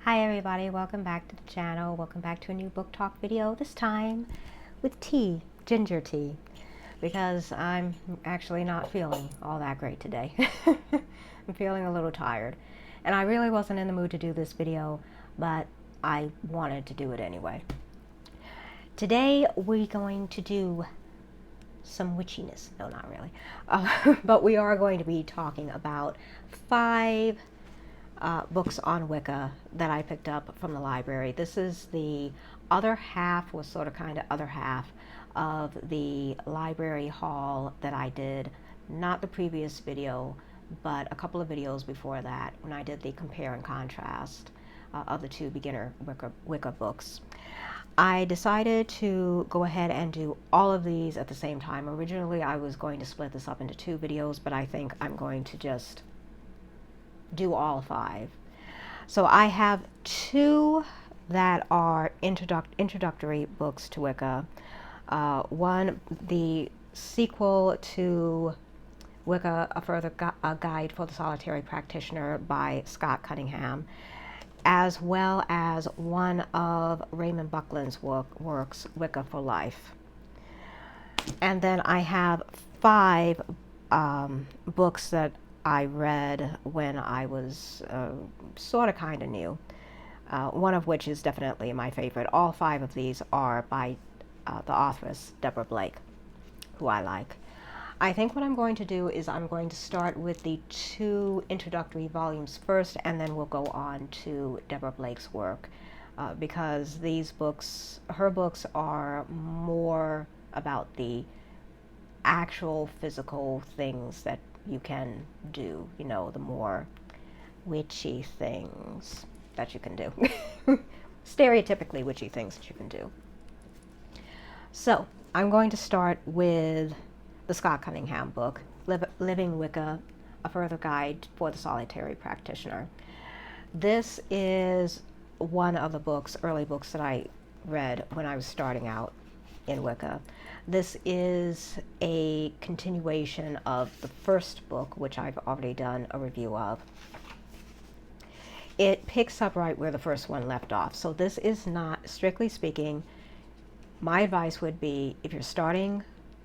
Hi everybody, welcome back to the channel. Welcome back to a new book talk video, this time with tea, ginger tea, because I'm actually not feeling all that great today. I'm feeling a little tired, and I really wasn't in the mood to do this video, but I wanted to do it anyway. Today we're going to do some witchiness. No, not really. But we are going to be talking about 5 books on Wicca that I picked up from the library. This is the other half, was sort of kind of other half of the library haul that I did, not the previous video, but a couple of videos before that when I did the compare and contrast of the 2 beginner Wicca books. I decided to go ahead and do all of these at the same time. Originally I was going to split this up into 2 videos, but I think I'm going to just do all 5. So I have 2 that are introductory books to Wicca. One, the sequel to Wicca, A Further Guide for the Solitary Practitioner by Scott Cunningham, as well as one of Raymond Buckland's works, Wicca for Life. And then I have 5 books that I read when I was sort of kind of new, one of which is definitely my favorite. All 5 of these are by the authoress Deborah, who I like. I think what I'm going to do is I'm going to start with the 2 introductory volumes first, and then we'll go on to Deborah Blake's work, because these books, her books, are more about the actual physical things that you can do, you know, the more witchy things that you can do. Stereotypically witchy things that you can do. So I'm going to start with the Scott Cunningham book, Living Wicca, A Further Guide for the Solitary Practitioner. This is one of the books, early books that I read when I was starting out in Wicca. This is a continuation of the first book, which I've already done a review of. It picks up right where the first one left off. So this is not, strictly speaking, my advice would be, if you're starting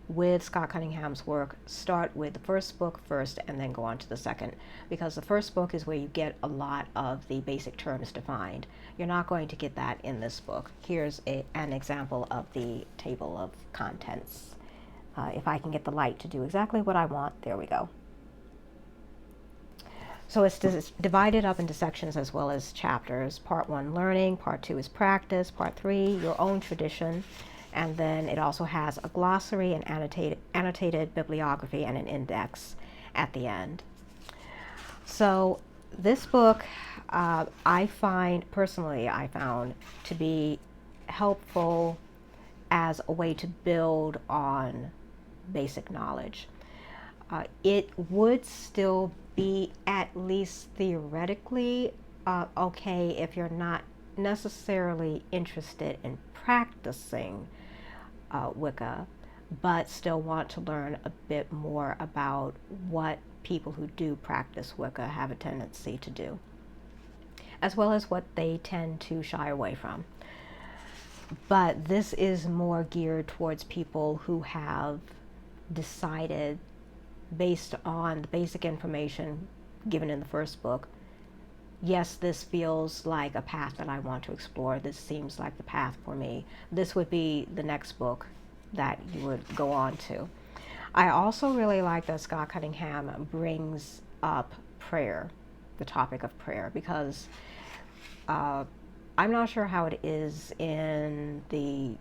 with Scott Cunningham's work, start with the first book first and then go on to the second, because the first book is where you get a lot of the basic terms defined. You're not going to get that in this book. Here's an example of the table of contents. If I can get the light to do exactly what I want, there we go. So it's divided up into sections as well as chapters. Part 1, learning. Part 2 is practice. Part 3, your own tradition. And then it also has a glossary and annotated bibliography and an index at the end. So this book, I found to be helpful as a way to build on basic knowledge. It would still be, at least theoretically, okay if you're not necessarily interested in practicing Wicca, but still want to learn a bit more about what people who do practice Wicca have a tendency to do, as well as what they tend to shy away from. But this is more geared towards people who have decided, based on the basic information given in the first book, yes, this feels like a path that I want to explore. This seems like the path for me. This would be the next book that you would go on to. I also really like that Scott Cunningham brings up prayer, the topic of prayer, because I'm not sure how it is in the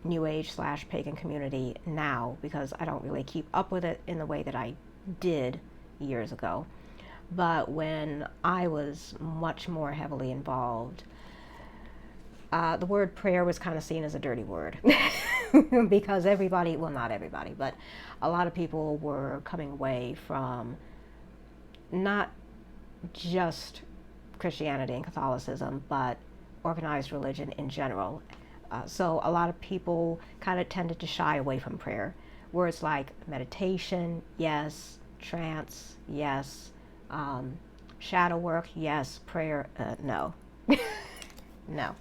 New Age / pagan community now, because I don't really keep up with it in the way that I did years ago. But when I was much more heavily involved, the word prayer was kind of seen as a dirty word because everybody, well, not everybody, but a lot of people were coming away from not just Christianity and Catholicism, but organized religion in general. So a lot of people kind of tended to shy away from prayer. Words like meditation, yes. Trance, yes. Shadow work, yes. Prayer, no. No.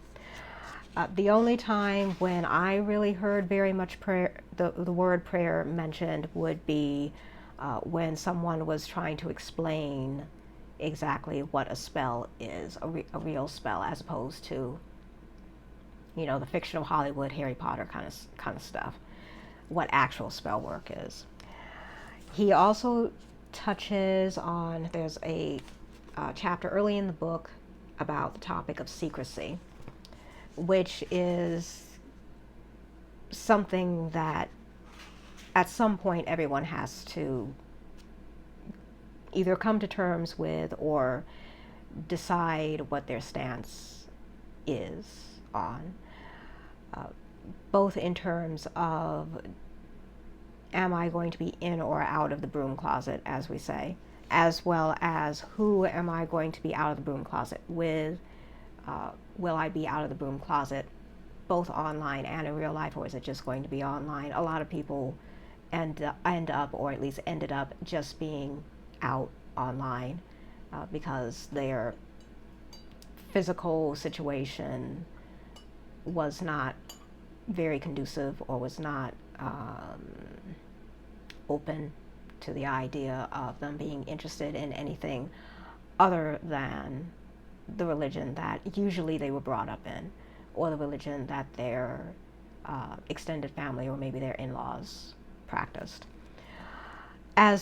The only time when I really heard very much prayer, the word prayer mentioned would be when someone was trying to explain exactly what a spell is, a real spell, as opposed to, you know, the fictional Hollywood Harry Potter kind of stuff, what actual spell work is. He also touches on, there's a chapter early in the book about the topic of secrecy, which is something that at some point everyone has to either come to terms with or decide what their stance is on, both in terms of, am I going to be in or out of the broom closet, as we say, as well as who am I going to be out of the broom closet with. Will I be out of the broom closet both online and in real life, or is it just going to be online? A lot of people end up, or at least ended up, just being out online because their physical situation was not very conducive, or was not open to the idea of them being interested in anything other than the religion that usually they were brought up in, or the religion that their extended family or maybe their in-laws practiced.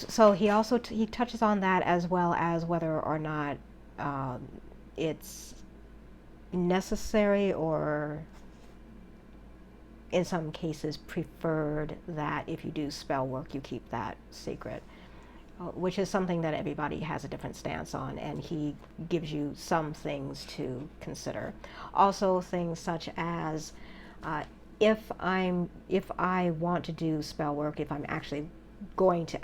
So he touches on that, as well as whether or not it's necessary, or in some cases preferred, that if you do spell work you keep that secret, which is something that everybody has a different stance on, and he gives you some things to consider. Also things such as if I want to do spell work, if I'm actually going to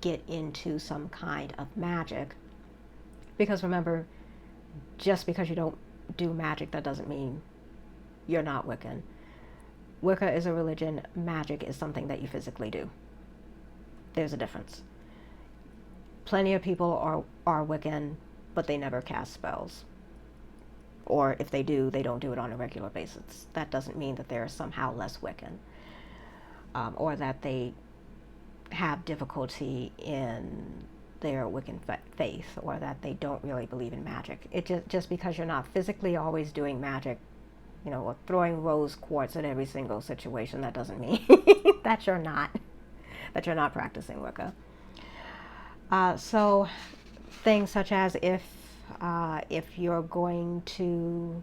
get into some kind of magic, because remember, just because you don't do magic, that doesn't mean you're not Wiccan. Wicca is a religion, magic is something that you physically do. There's a difference. Plenty of people are Wiccan, but they never cast spells. Or if they do, they don't do it on a regular basis. That doesn't mean that they're somehow less Wiccan, or that they have difficulty in their Wiccan faith, or that they don't really believe in magic. Just because you're not physically always doing magic, you know, or throwing rose quartz at every single situation, that doesn't mean that you're not practicing Wicca. So things such as if you are going to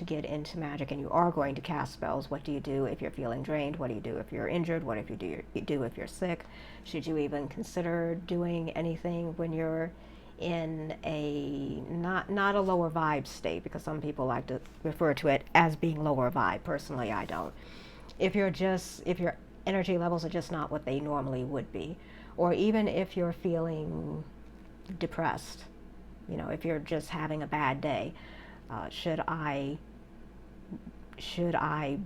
get into magic and you are going to cast spells, what do you do if you're feeling drained? What do you do if you're injured? What if you do if you're sick? Should you even consider doing anything when you're in a not a lower vibe state, because some people like to refer to it as being lower vibe. Personally, I don't. If your energy levels are just not what they normally would be, or even if you're feeling depressed, you know, if you're just having a bad day, should I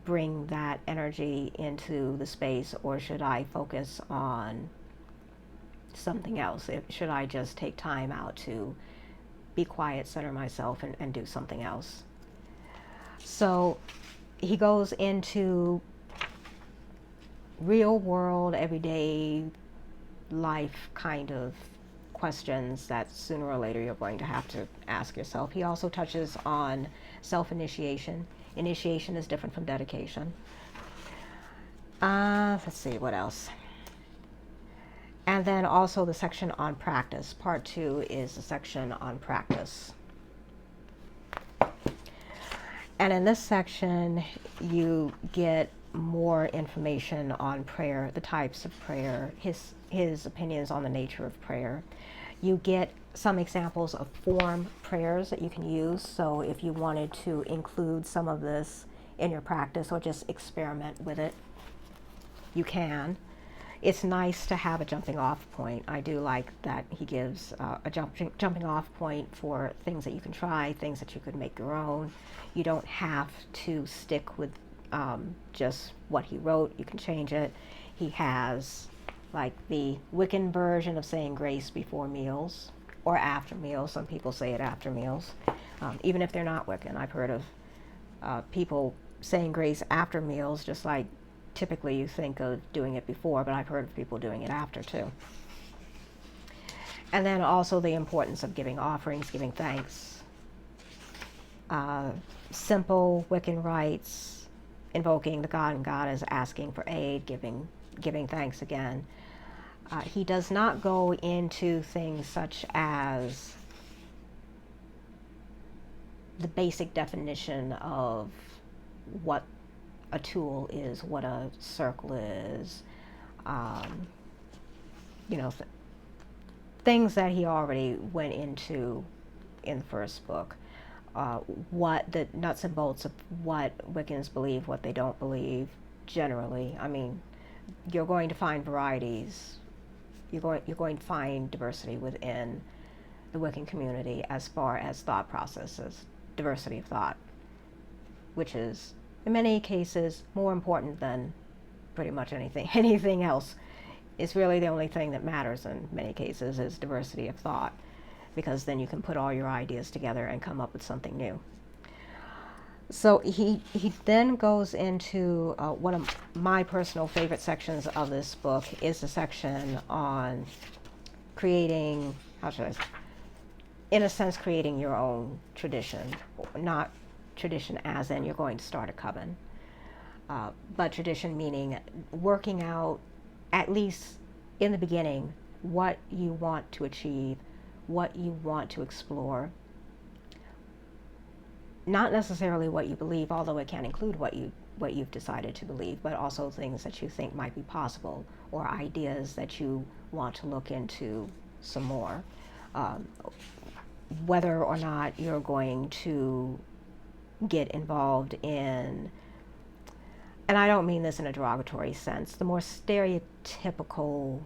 bring that energy into the space, or should I focus on something else? Should I just take time out to be quiet, center myself, and do something else? So he goes into real world, everyday life kind of questions that sooner or later you're going to have to ask yourself. He also touches on self-initiation. Initiation is different from dedication. Let's see, what else? And then also the section on practice. Part 2 is the section on practice. And in this section, you get more information on prayer, the types of prayer, his opinions on the nature of prayer. You get some examples of form prayers that you can use. So if you wanted to include some of this in your practice, or just experiment with it, you can. It's nice to have a jumping off point. I do like that he gives a jumping off point for things that you can try, things that you could make your own. You don't have to stick with just what he wrote. You can change it. He has like the Wiccan version of saying grace before meals. or after meals. Some people say it after meals, even if they're not Wiccan. I've heard of people saying grace after meals, just like typically you think of doing it before, but I've heard of people doing it after too. And then also the importance of giving offerings, giving thanks, simple Wiccan rites, invoking the god and goddess, asking for aid, giving thanks again. He does not go into things such as the basic definition of what a tool is, what a circle is, things that he already went into in the first book. What the nuts and bolts of what Wiccans believe, what they don't believe, generally. I mean, you're going to find varieties. You're going to find diversity within the Wiccan community as far as thought processes, diversity of thought, which is in many cases more important than pretty much anything else. It's really the only thing that matters in many cases is diversity of thought, because then you can put all your ideas together and come up with something new. So he then goes into one of my personal favorite sections of this book is the section on creating, in a sense, creating your own tradition. Not tradition as in you're going to start a coven, but tradition meaning working out, at least in the beginning, what you want to achieve, what you want to explore. Not necessarily what you believe, although it can include what you've decided to believe, but also things that you think might be possible, or ideas that you want to look into some more. Whether or not you're going to get involved in, and I don't mean this in a derogatory sense, the more stereotypical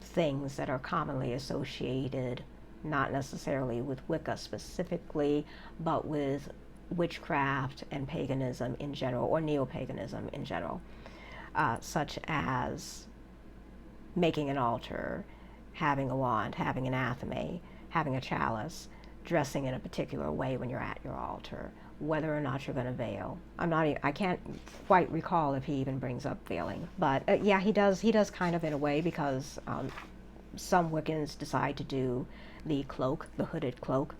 things that are commonly associated, not necessarily with Wicca specifically, but with witchcraft and paganism in general, or neo-paganism in general, such as making an altar, having a wand, having an athame, having a chalice, dressing in a particular way when you're at your altar, whether or not you're going to veil. I can't quite recall if he even brings up veiling, but yeah, he does kind of in a way, because some Wiccans decide to do the cloak, the hooded cloak.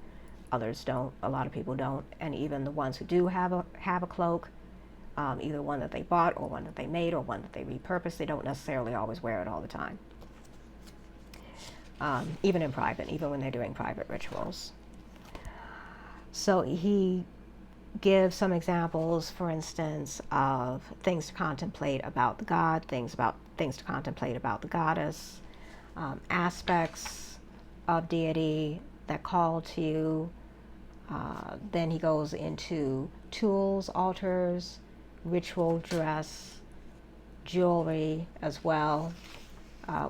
Others don't. A lot of people don't. And even the ones who do have a cloak, either one that they bought or one that they made or one that they repurposed, they don't necessarily always wear it all the time. Even in private, even when they're doing private rituals. So he gives some examples, for instance, of things to contemplate about the god, things to contemplate about the goddess, aspects of deity that call to you. Then he goes into tools, altars, ritual dress, jewelry as well,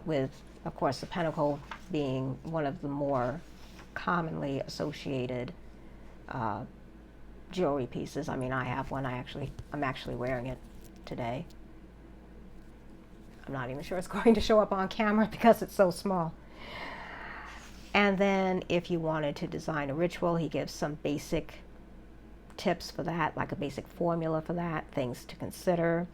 with, of course, the pentacle being one of the more commonly associated jewelry pieces. I mean, I have one. I'm actually wearing it today. I'm not even sure it's going to show up on camera because it's so small. And then if you wanted to design a ritual, he gives some basic tips for that, like a basic formula for that, things to consider.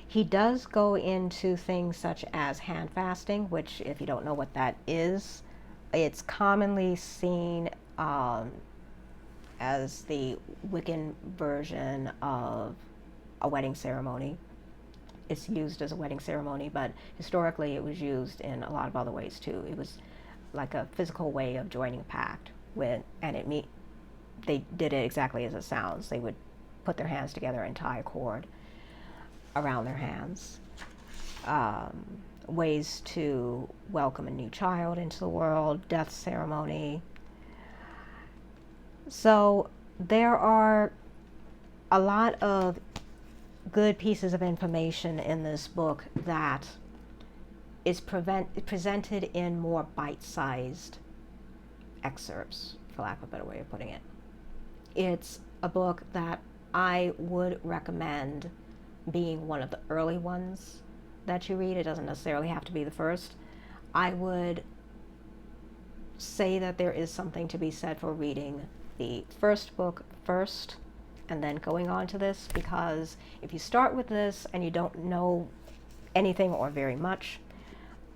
He does go into things such as hand fasting, which, if you don't know what that is, it's commonly seen as the Wiccan version of a wedding ceremony. It's used as a wedding ceremony, but historically it was used in a lot of other ways too. It was like a physical way of joining a pact they did it exactly as it sounds. They would put their hands together and tie a cord around their hands. Ways to welcome a new child into the world, death ceremony. So there are a lot of good pieces of information in this book that is presented in more bite-sized excerpts, for lack of a better way of putting it. It's a book that I would recommend being one of the early ones that you read. It doesn't necessarily have to be the first. I would say that there is something to be said for reading the first book first and then going on to this, because if you start with this and you don't know anything or very much,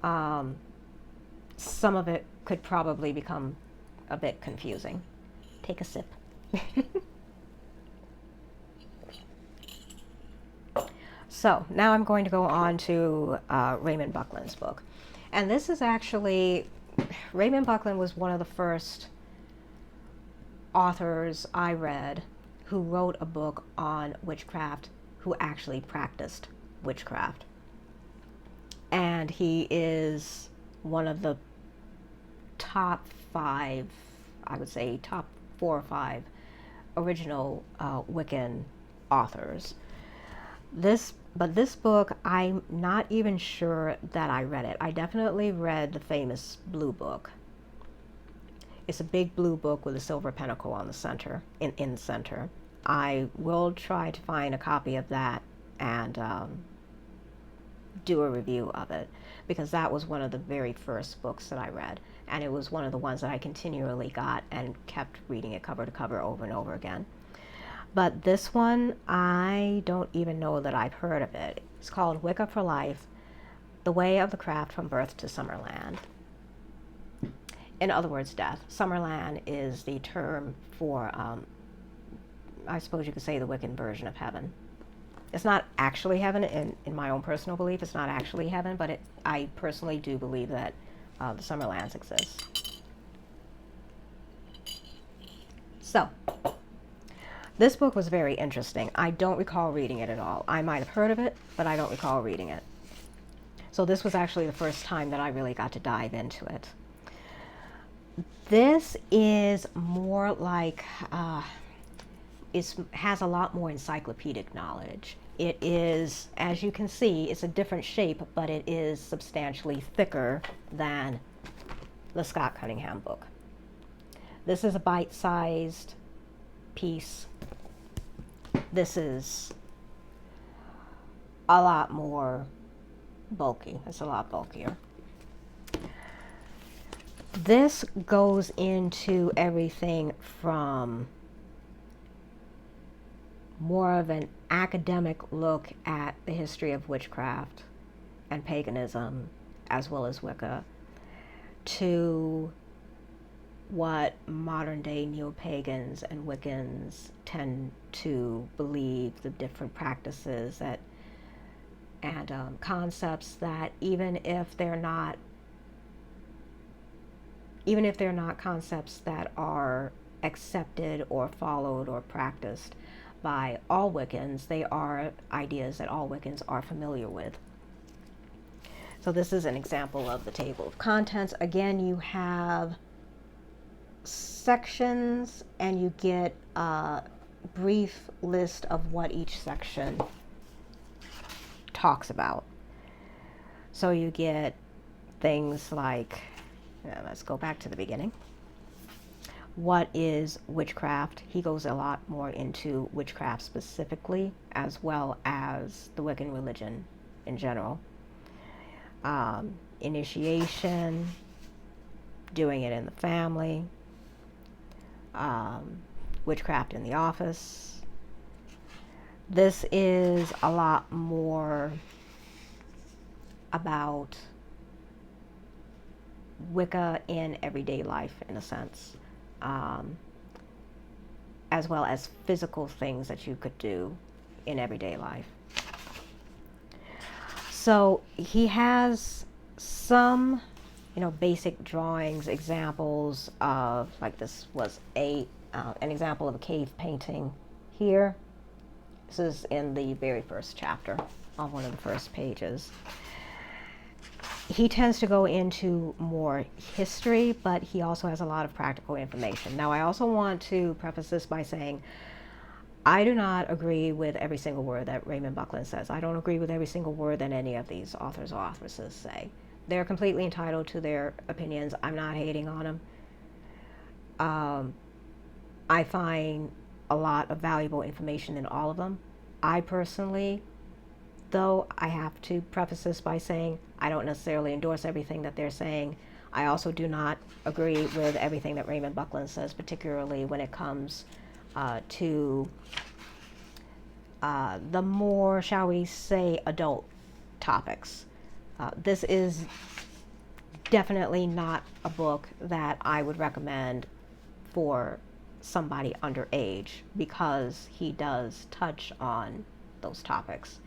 some of it could probably become a bit confusing. Take a sip. So now I'm going to go on to Raymond Buckland's book. And this is actually, Raymond Buckland was one of the first authors I read who wrote a book on witchcraft, who actually practiced witchcraft. And he is one of the top 5, I would say top 4 or 5 original Wiccan authors. But this book, I'm not even sure that I read it. I definitely read the famous blue book. It's a big blue book with a silver pentacle on the center, in the center. I will try to find a copy of that and do a review of it, because that was one of the very first books that I read, and it was one of the ones that I continually got and kept reading it cover to cover over and over again. But this one, I don't even know that I've heard of it. It's called Wicca for Life, The Way of the Craft from Birth to Summerland. In other words, death. Summerland is the term for, I suppose you could say, the Wiccan version of heaven. It's not actually heaven, in my own personal belief, it's not actually heaven, but I personally do believe that the Summerlands exist. So, this book was very interesting. I don't recall reading it at all. I might have heard of it, but I don't recall reading it. So this was actually the first time that I really got to dive into it. This is more like, has a lot more encyclopedic knowledge. It is, as you can see, it's a different shape, but it is substantially thicker than the Scott Cunningham book. This is a bite-sized piece. This is a lot more bulky. It's a lot bulkier. This goes into everything from more of an academic look at the history of witchcraft and paganism, as well as Wicca, to what modern day neo-pagans and Wiccans tend to believe, the different practices that and concepts that even if they're not concepts that are accepted or followed or practiced by all Wiccans, they are ideas that all Wiccans are familiar with. So this is an example of the table of contents. Again, you have sections and you get a brief list of what each section talks about. So you get things like, let's go back to the beginning. What is witchcraft? He goes a lot more into witchcraft specifically, as well as the Wiccan religion in general. Initiation, doing it in the family, witchcraft in the office. This is a lot more about Wicca in everyday life, in a sense, as well as physical things that you could do in everyday life. So he has some, basic drawings, examples of, like this was an example of a cave painting here. This is in the very first chapter on one of the first pages. He tends to go into more history, but he also has a lot of practical information. Now, I also want to preface this by saying I do not agree with every single word that Raymond Buckland says. I don't agree with every single word that any of these authors or authoresses say. They're completely entitled to their opinions. I'm not hating on them. I find a lot of valuable information in all of them. I personally, though, I have to preface this by saying I don't necessarily endorse everything that they're saying. I also do not agree with everything that Raymond Buckland says, particularly when it comes to the more, shall we say, adult topics. This is definitely not a book that I would recommend for somebody underage, because he does touch on those topics.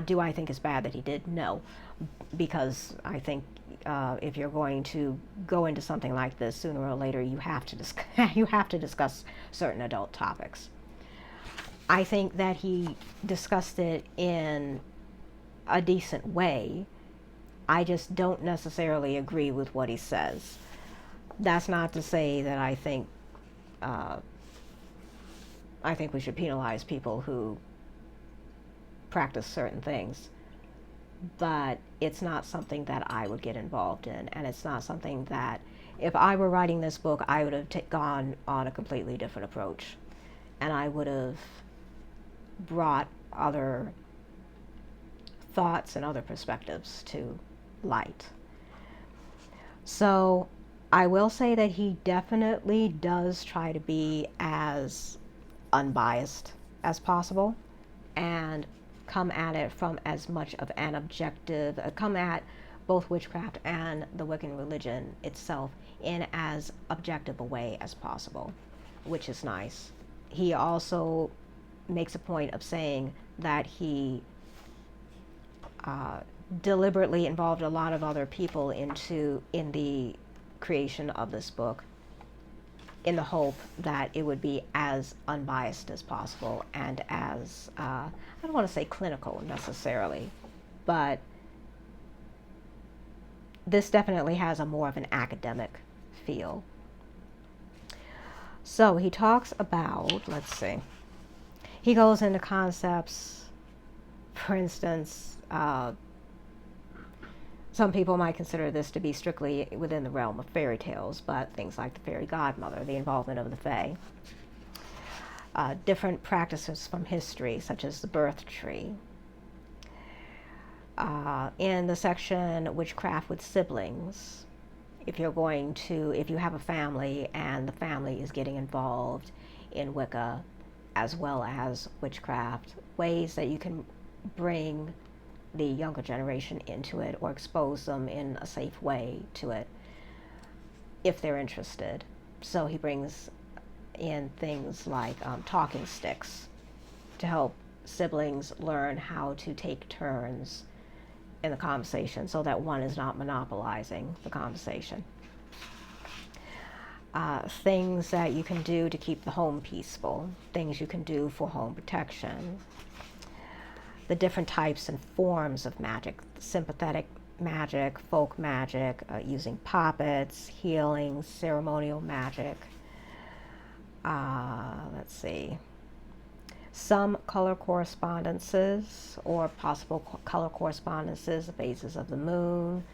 Do I think it's bad that he did? No, because I think if you're going to go into something like this, sooner or later you have to discuss certain adult topics. I think that he discussed it in a decent way. I just don't necessarily agree with what he says. That's not to say that I think we should penalize people who practice certain things, but it's not something that I would get involved in, and it's not something that, if I were writing this book, I would have gone on a completely different approach, and I would have brought other thoughts and other perspectives to light. So I will say that he definitely does try to be as unbiased as possible and come at it from as much of an objective, come at both witchcraft and the Wiccan religion itself in as objective a way as possible, which is nice. He also makes a point of saying that he deliberately involved a lot of other people in the creation of this book, in the hope that it would be as unbiased as possible and as, I don't want to say clinical necessarily, but this definitely has a more of an academic feel. So he talks about, let's see, he goes into concepts, for instance, some people might consider this to be strictly within the realm of fairy tales, but things like the fairy godmother, the involvement of the fae, different practices from history, such as the birth tree. In the section Witchcraft with Siblings, if you have a family and the family is getting involved in Wicca as well as witchcraft, ways that you can bring the younger generation into it or expose them in a safe way to it if they're interested. So he brings in things like talking sticks to help siblings learn how to take turns in the conversation so that one is not monopolizing the conversation. Things that you can do to keep the home peaceful, things you can do for home protection, the different types and forms of magic, sympathetic magic, folk magic, using puppets, healing, ceremonial magic. Let's see. Some color correspondences or possible color correspondences, the phases of the moon,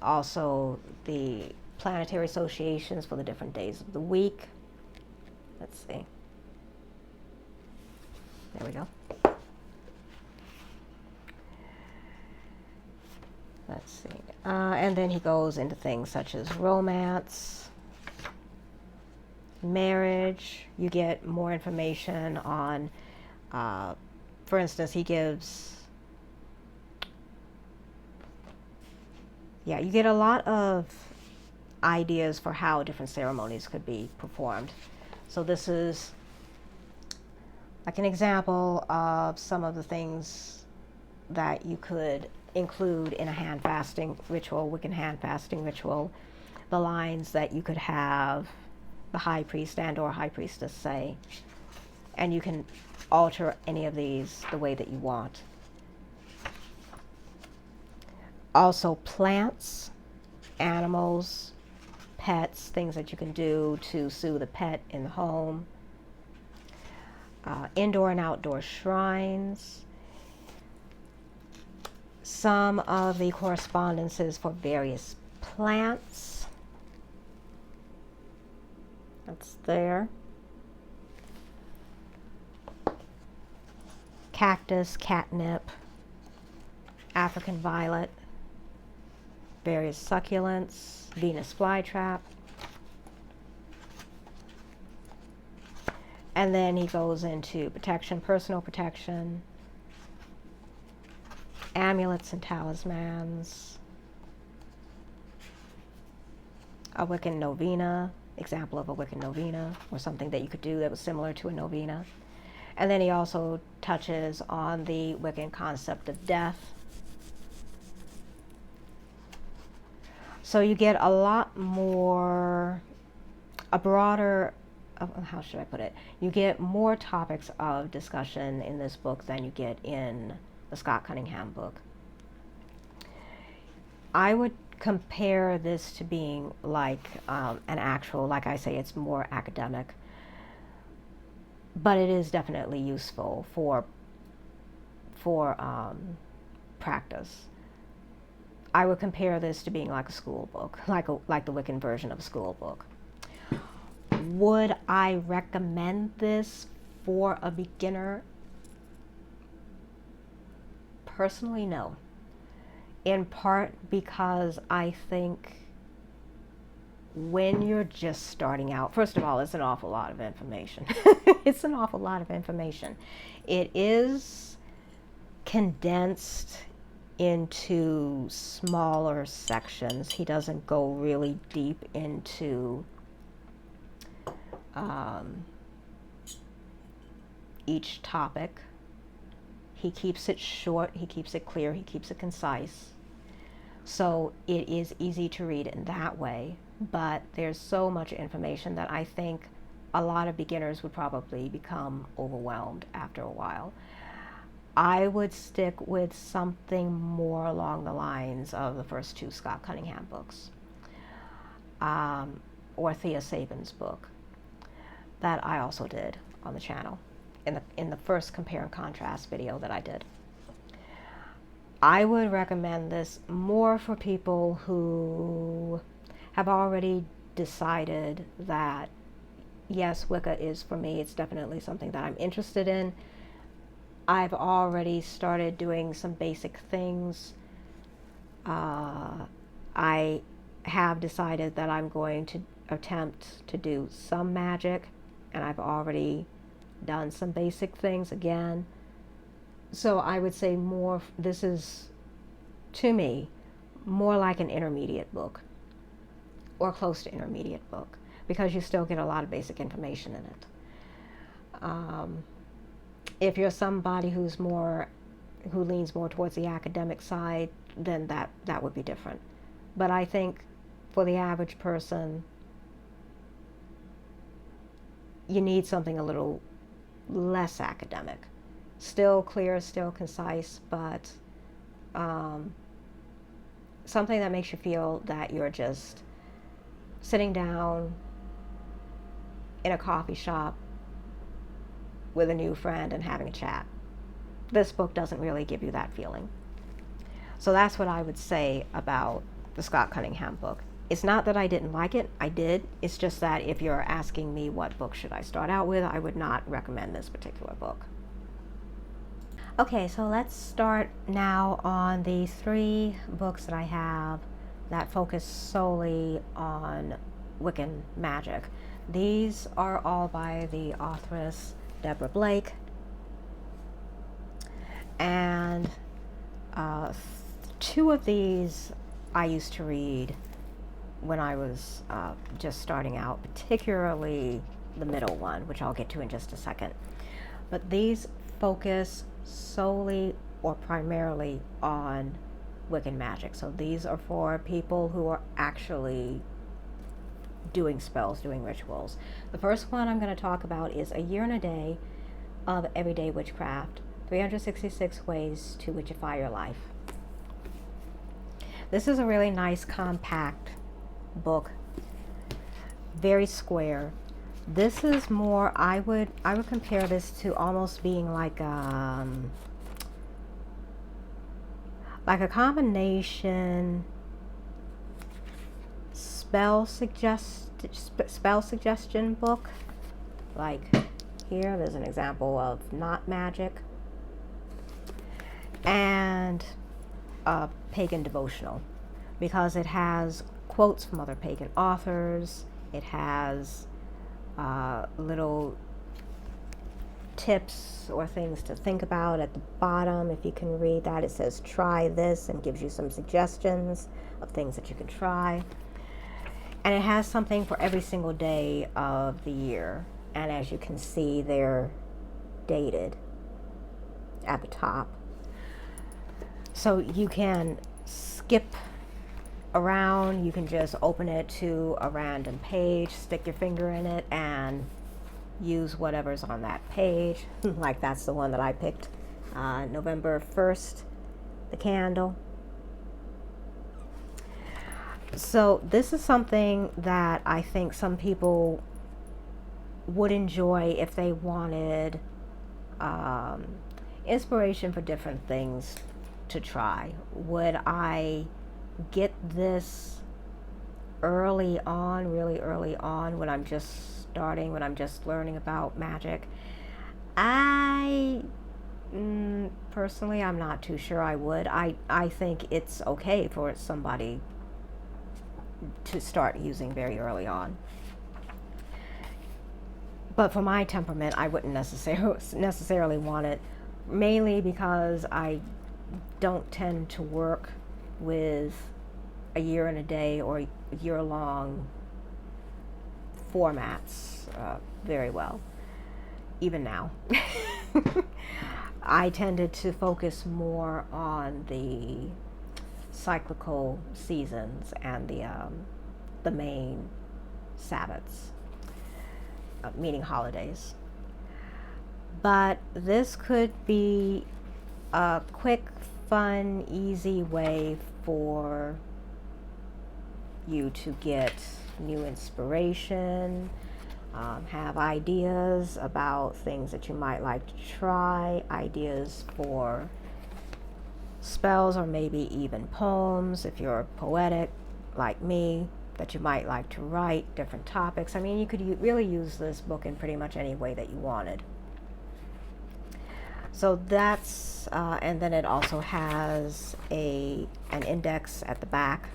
also the planetary associations for the different days of the week. Let's see. There we go. Let's see. And then he goes into things such as romance, marriage. You get more information on, for instance, he gives, you get a lot of ideas for how different ceremonies could be performed. So this is like an example of some of the things that you could include in a hand fasting ritual, Wiccan hand fasting ritual, the lines that you could have the high priest and or high priestess say, and you can alter any of these the way that you want. Also plants, animals, pets, things that you can do to soothe a pet in the home, indoor and outdoor shrines, some of the correspondences for various plants. That's there. Cactus, catnip, African violet. various succulents, Venus flytrap. And then he goes into protection, personal protection, amulets and talismans, a Wiccan novena, example of a Wiccan novena, or something that you could do that was similar to a novena. And then he also touches on the Wiccan concept of death. So you get a lot more, a broader, how should I put it? You get more topics of discussion in this book than you get in the Scott Cunningham book. I would compare this to being like an actual, like I say, it's more academic, but it is definitely useful for practice. I would compare this to being like a school book, like the Wiccan version of a school book. Would I recommend this for a beginner? Personally, no. In part because I think when you're just starting out, first of all, it's an awful lot of information. It's an awful lot of information. It is condensed into smaller sections. He doesn't go really deep into each topic. He keeps it short, he keeps it clear, he keeps it concise. So it is easy to read in that way, but there's so much information that I think a lot of beginners would probably become overwhelmed after a while. I would stick with something more along the lines of the first two Scott Cunningham books, or Thea Sabin's book that I also did on the channel in the first compare and contrast video that I did. I would recommend this more for people who have already decided that yes, Wicca is for me. It's definitely something that I'm interested in. I've already started doing some basic things. I have decided that I'm going to attempt to do some magic, and I've already done some basic things again. So I would say more, this is, to me, more like an intermediate book, or close to intermediate book, because you still get a lot of basic information in it. If you're somebody who leans more towards the academic side, then that would be different. But I think for the average person, you need something a little less academic. Still clear, still concise, but something that makes you feel that you're just sitting down in a coffee shop with a new friend and having a chat. This book doesn't really give you that feeling. So that's what I would say about the Scott Cunningham book. It's not that I didn't like it, I did. It's just that if you're asking me what book should I start out with, I would not recommend this particular book. Okay, so let's start now on the 3 books that I have that focus solely on Wiccan magic. These are all by the authoress Deborah Blake, and 2 of these I used to read when I was just starting out, particularly the middle one, which I'll get to in just a second. But these focus solely or primarily on Wiccan magic. So these are for people who are actually doing spells, doing rituals. The first one I'm going to talk about is A Year and a Day of Everyday Witchcraft, 366 Ways to Witchify Your Life. This is a really nice compact book, very square. This is more, I would compare this to almost being like a combination spell suggestion book. Like here, there's an example of not magic, and a pagan devotional. because it has quotes from other pagan authors. It has little tips or things to think about at the bottom. If you can read that, it says try this and gives you some suggestions of things that you can try. And it has something for every single day of the year. And as you can see, they're dated at the top. So you can skip around. You can just open it to a random page, stick your finger in it, and use whatever's on that page. Like that's the one that I picked, November 1st, the candle. So this is something that I think some people would enjoy if they wanted inspiration for different things to try. Would I get this early on, really early on, when I'm just starting, when I'm just learning about magic? Personally, I'm not too sure I would. I think it's okay for somebody to start using very early on. But for my temperament, I wouldn't necessarily want it, mainly because I don't tend to work with a year and a day or year-long formats very well, even now. I tended to focus more on the cyclical seasons and the main Sabbats, meaning holidays. But this could be a quick, fun, easy way for you to get new inspiration, have ideas about things that you might like to try, ideas for spells or maybe even poems if you're poetic like me, that you might like to write, different topics. I mean, you could really use this book in pretty much any way that you wanted. So that's, and then it also has an index at the back.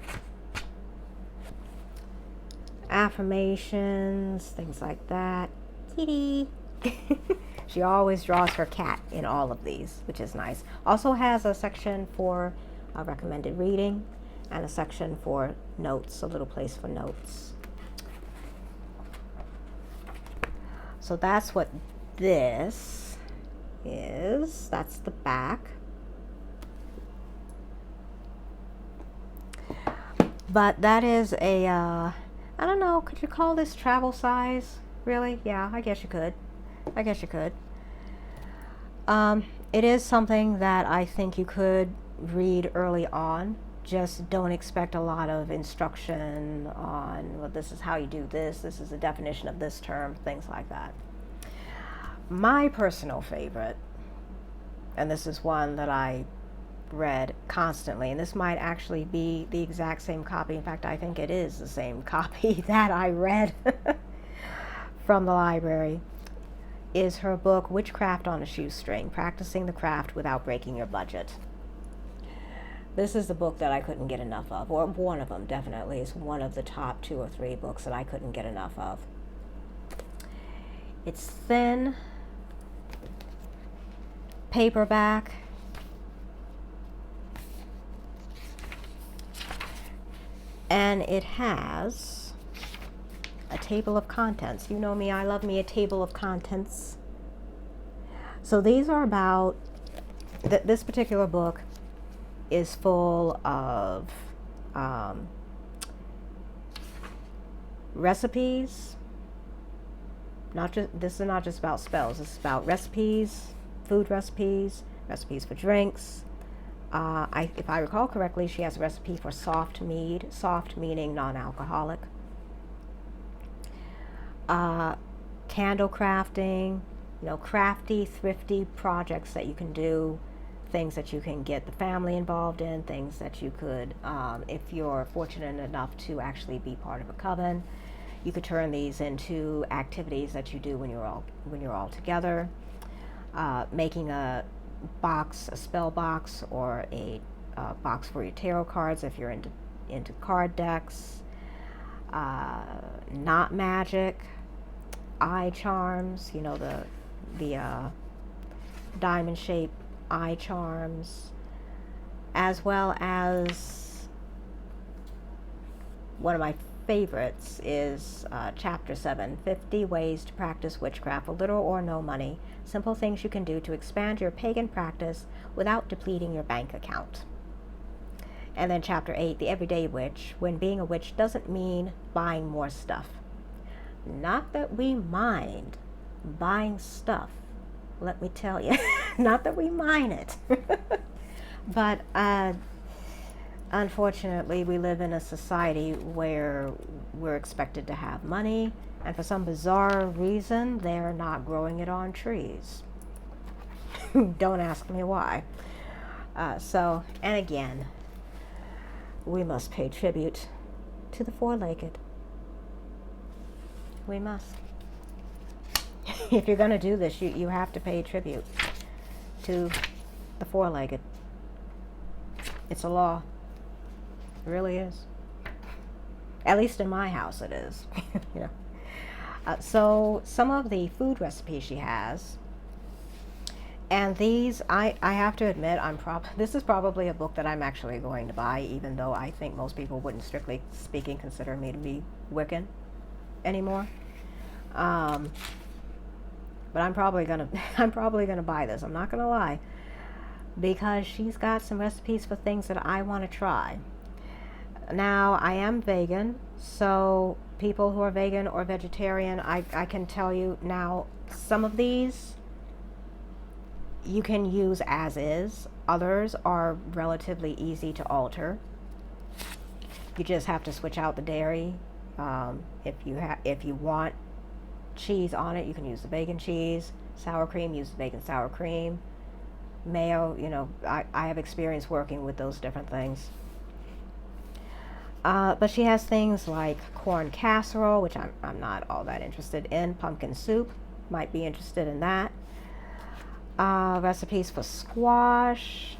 Affirmations, things like that. Kitty. She always draws her cat in all of these, which is nice. Also has a section for recommended reading and a section for notes, a little place for notes. So that's what this is. That's the back. But that is a, I don't know, could you call this travel size? Really? Yeah, I guess you could. It is something that I think you could read early on. Just don't expect a lot of instruction on, well, this is how you do this, this is the definition of this term, things like that. My personal favorite, and this is one that I read constantly, and this might actually be the exact same copy. In fact, I think it is the same copy that I read from the library, is her book, Witchcraft on a Shoestring, Practicing the Craft Without Breaking Your Budget. This is the book that I couldn't get enough of, or one of them definitely is one of the top 2 or 3 books that I couldn't get enough of. It's thin, paperback, and it has a table of contents. You know me, I love me a table of contents. So these are about, this particular book is full of recipes. This is not just about spells. This is about recipes, food recipes, recipes for drinks. If I recall correctly, she has a recipe for soft mead, soft meaning non-alcoholic. Candle crafting, crafty, thrifty projects that you can do, things that you can get the family involved in, things that you could, if you're fortunate enough to actually be part of a coven, you could turn these into activities that you do when you're all together. Making a box, a spell box, or a box for your tarot cards if you're into into card decks, not magic, eye charms, you know, the diamond shaped eye charms, as well as one of my favorites is chapter 7, 50 ways to practice witchcraft for little or no money, simple things you can do to expand your pagan practice without depleting your bank account. And then chapter 8, the everyday witch, when being a witch doesn't mean buying more stuff. Not that we mind buying stuff, let me tell you. Not that we mind it. But unfortunately, we live in a society where we're expected to have money, and for some bizarre reason, they're not growing it on trees. Don't ask me why. And again, we must pay tribute to the four-legged. We must. If you're going to do this, you have to pay tribute to the four-legged. It's a law. It really is. At least in my house it is. You know. So some of the food recipes she has, and these, I have to admit, this is probably a book that I'm actually going to buy, even though I think most people wouldn't, strictly speaking, consider me to be Wiccan anymore. But I'm probably gonna buy this. I'm not gonna lie, because she's got some recipes for things that I want to try. Now, I am vegan, so people who are vegan or vegetarian, I can tell you now, some of these you can use as is. Others are relatively easy to alter. You just have to switch out the dairy. If you want cheese on it, you can use the vegan cheese. Sour cream, use the vegan sour cream. Mayo, you know, I have experience working with those different things. But she has things like corn casserole, which I'm not all that interested in. Pumpkin soup, might be interested in that. Recipes for squash.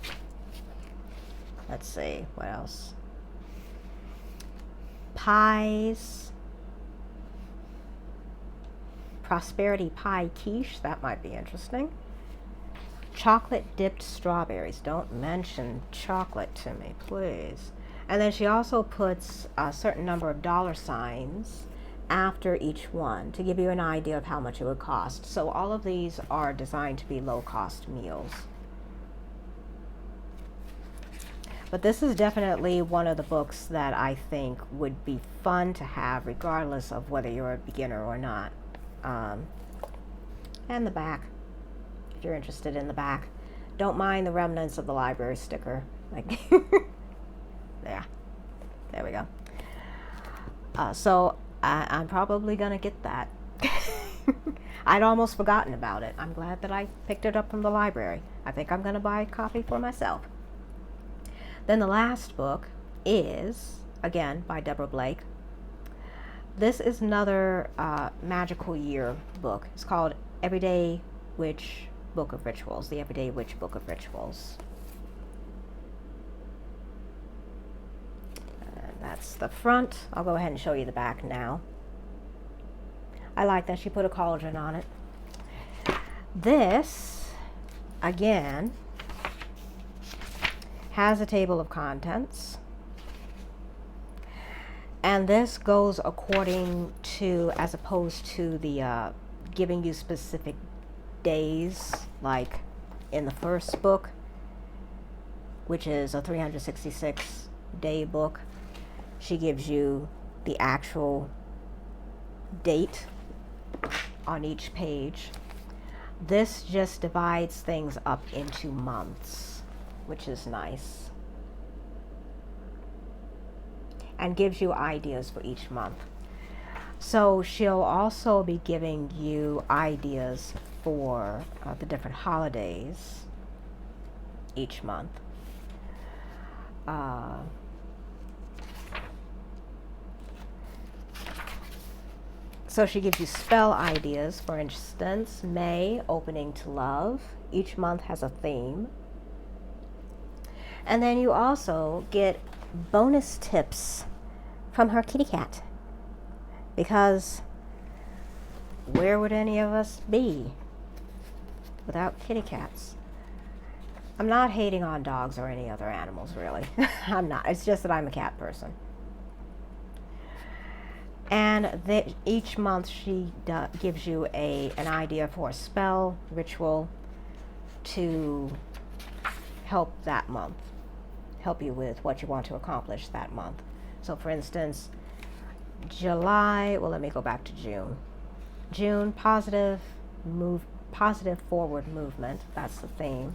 Let's see, what else? Pies. Prosperity pie quiche, that might be interesting. Chocolate dipped strawberries. Don't mention chocolate to me, please. And then she also puts a certain number of dollar signs after each one to give you an idea of how much it would cost. So all of these are designed to be low-cost meals. But this is definitely one of the books that I think would be fun to have regardless of whether you're a beginner or not. And the back, if you're interested in the back. Don't mind the remnants of the library sticker. Like, yeah, there we go. So I'm probably gonna get that. I'd almost forgotten about it. I'm glad that I picked it up from the library. I think I'm gonna buy a copy for myself. Then the last book is, again, by Deborah Blake. This is another magical year book. It's called Everyday Witch Book of Rituals, the Everyday Witch Book of Rituals. And that's the front. I'll go ahead and show you the back now. I like that she put a cauldron on it. This, again, has a table of contents. And this goes according to, as opposed to the giving you specific days, like in the first book, which is a 366 day book. She gives you the actual date on each page. This just divides things up into months, which is nice, and gives you ideas for each month. So she'll also be giving you ideas for the different holidays each month. So she gives you spell ideas. For instance, May, opening to love. Each month has a theme. And then you also get bonus tips from her kitty cat. Because where would any of us be without kitty cats? I'm not hating on dogs or any other animals, really. I'm not. It's just that I'm a cat person. And each month she gives you an idea for a spell, ritual, to help that month, help you with what you want to accomplish that month. So for instance, July, well, let me go back to June. June, positive forward movement, that's the theme.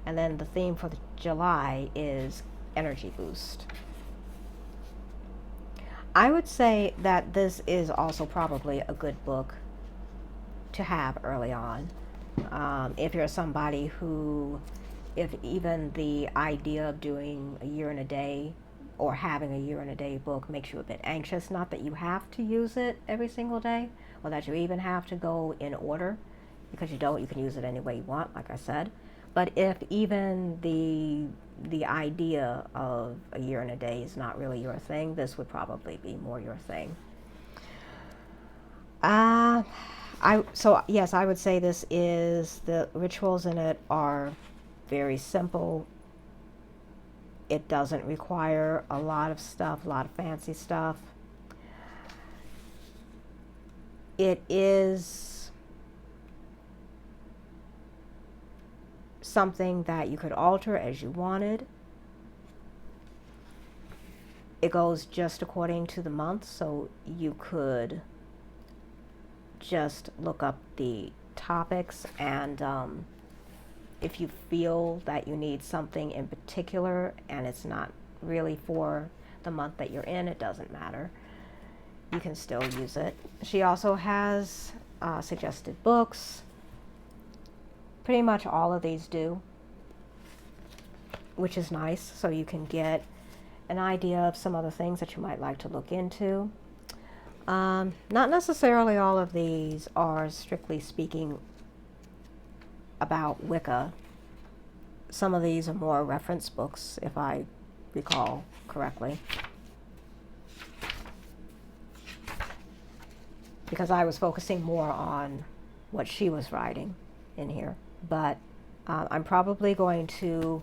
And then the theme for July is energy boost. I would say that this is also probably a good book to have early on. If you're somebody who, if even the idea of doing a year in a day or having a year in a day book makes you a bit anxious, not that you have to use it every single day or that you even have to go in order, because you don't, you can use it any way you want, like I said. But if even the idea of a year in a day is not really your thing, this would probably be more your thing. So yes, I would say this is, the rituals in it are very simple. It doesn't require a lot of stuff, a lot of fancy stuff. It is something that you could alter as you wanted. It goes just according to the month, so you could just look up the topics, and if you feel that you need something in particular and it's not really for the month that you're in, it doesn't matter. You can still use it. She also has suggested books. Pretty much all of these do, which is nice, so you can get an idea of some other things that you might like to look into. Not necessarily all of these are strictly speaking about Wicca. Some of these are more reference books, if I recall correctly, because I was focusing more on what she was writing in here. But I'm probably going to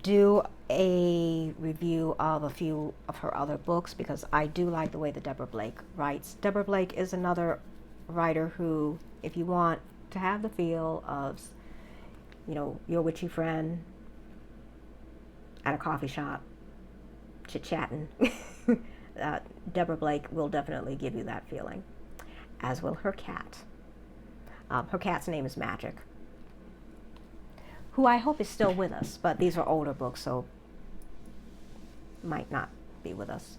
do a review of a few of her other books, because I do like the way that Deborah Blake writes. Deborah Blake is another writer who, if you want to have the feel of, you know, your witchy friend at a coffee shop chit-chatting, Deborah Blake will definitely give you that feeling, as will her cat. Her cat's name is Magic, who I hope is still with us, but these are older books, so might not be with us.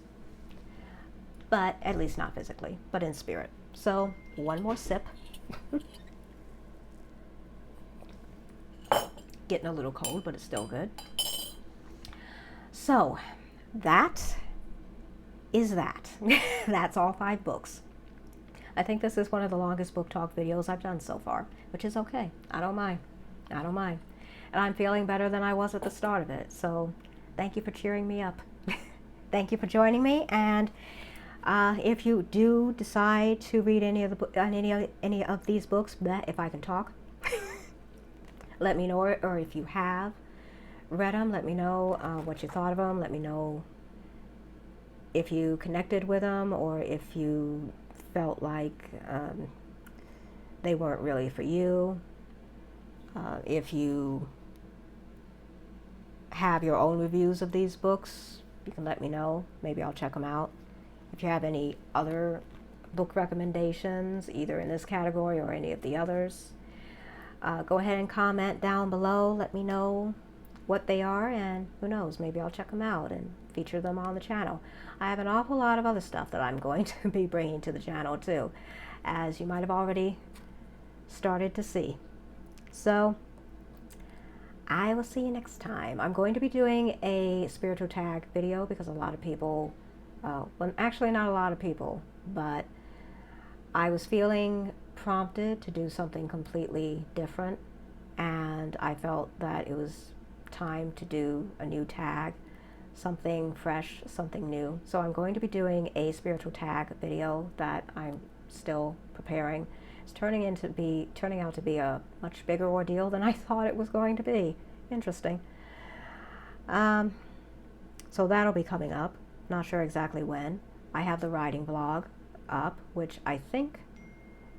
But at least not physically, but in spirit. So, one more sip. Getting a little cold, but it's still good. So, that is that. That's all 5 books. I think this is one of the longest book talk videos I've done so far, which is okay. I don't mind. I don't mind. And I'm feeling better than I was at the start of it. So thank you for cheering me up. Thank you for joining me. And if you do decide to read any of these books, if I can talk, let me know. Or if you have read them, let me know what you thought of them. Let me know if you connected with them, or if you felt like they weren't really for you. If you have your own reviews of these books, you can let me know. Maybe I'll check them out. If you have any other book recommendations, either in this category or any of the others, go ahead and comment down below. Let me know what they are, and who knows, maybe I'll check them out and feature them on the channel. I have an awful lot of other stuff that I'm going to be bringing to the channel too, as you might have already started to see. So I will see you next time. I'm going to be doing a spiritual tag video, because a lot of people, well, actually not a lot of people, but I was feeling prompted to do something completely different, and I felt that it was time to do a new tag something fresh, something new. So I'm going to be doing a spiritual tag video that I'm still preparing. It's turning out to be a much bigger ordeal than I thought it was going to be. Interesting. So that'll be coming up. Not sure exactly when. I have the writing blog up, which I think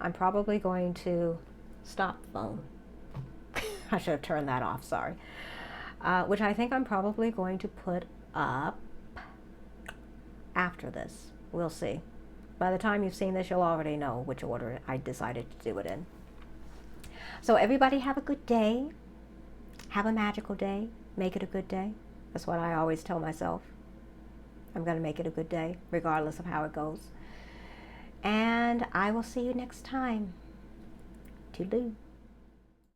I'm probably going to stop phone. I should have turned that off, sorry. Which I think I'm probably going to put up after this. We'll see. By the time you've seen this, you'll already know which order I decided to do it in. So everybody have a good day. Have a magical day. Make it a good day. That's what I always tell myself. I'm going to make it a good day, regardless of how it goes. And I will see you next time. Toodaloo.